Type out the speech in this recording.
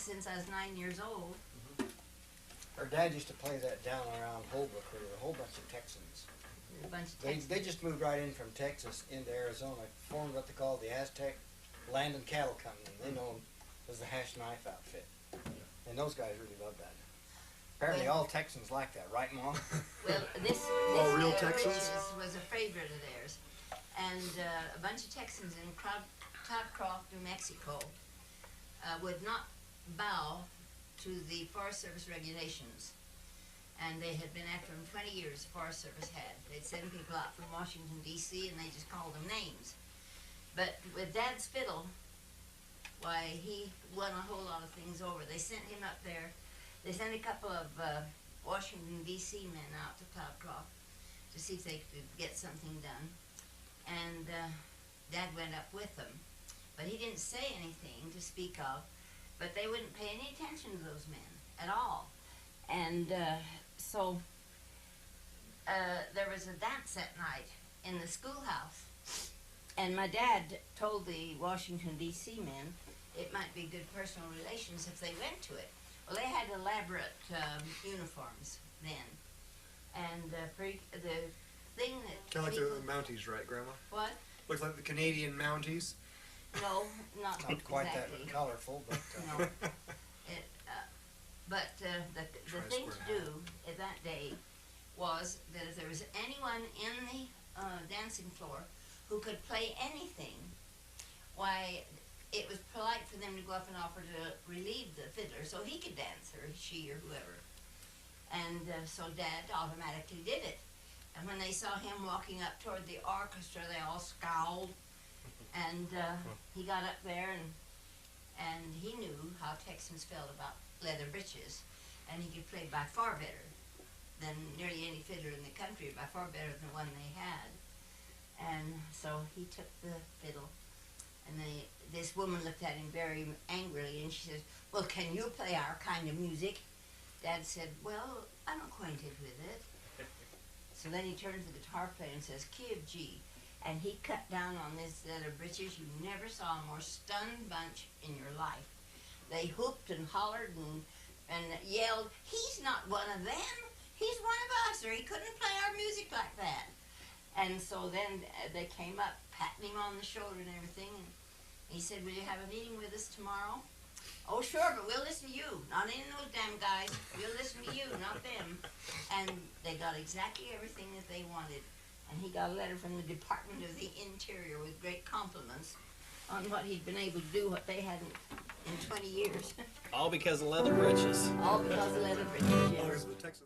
since I was 9 years old. Our dad used to play that down around Holbrook, where there were a whole bunch of Texans. A bunch of They Texans. just moved right in from Texas into Arizona, formed what they call the Aztec Land and Cattle Company. They know them as the Hash Knife Outfit. And those guys really love that. Apparently all Texans like that, right, Mom? Well, this real Texans? Britches was a favorite of theirs. And a bunch of Texans in Topcroft, New Mexico would not bow to the Forest Service regulations. And they had been after them 20 years, the Forest Service had. They'd send people out from Washington, D.C., and they just called them names. But with Dad's fiddle, why, he won a whole lot of things over. They sent him up there. They sent a couple of Washington, D.C. men out to Topcroft to see if they could get something done. And Dad went up with them. But he didn't say anything to speak of, but they wouldn't pay any attention to those men at all. And so there was a dance that night in the schoolhouse. And my dad told the Washington, D.C. men it might be good personal relations if they went to it. Well, they had elaborate uniforms then. And the thing that... Kind of like the Mounties, right, Grandma? What? Looks like the Canadian Mounties. No, not quite exactly. that colorful, but... No. But the thing to do at that day was that if there was anyone in the dancing floor who could play anything, why, it was polite for them to go up and offer to relieve the fiddler so he could dance, or she, or whoever. And so Dad automatically did it. And when they saw him walking up toward the orchestra, they all scowled. And he got up there, and he knew how Texans felt about leather breeches, and he could play by far better than nearly any fiddler in the country, by far better than the one they had. And so he took the fiddle, and this woman looked at him very angrily, and she said, "Well, can you play our kind of music?" Dad said, "Well, I'm acquainted with it." So then he turned to the guitar player and says, "Key of G." And he cut down on this leather breeches. You never saw a more stunned bunch in your life. They whooped and hollered and yelled, "He's not one of them. He's one of us, or he couldn't play our music like that." And so then they came up, patting him on the shoulder and everything. And he said, "Will you have a meeting with us tomorrow?" "Oh, sure, but we'll listen to you. Not any of those damn guys. We'll listen to you, not them." And they got exactly everything that they wanted. And he got a letter from the Department of the Interior with great compliments on what he'd been able to do, what they hadn't in 20 years. All because of leather breeches. All because of leather breeches, yes. There's the Texas.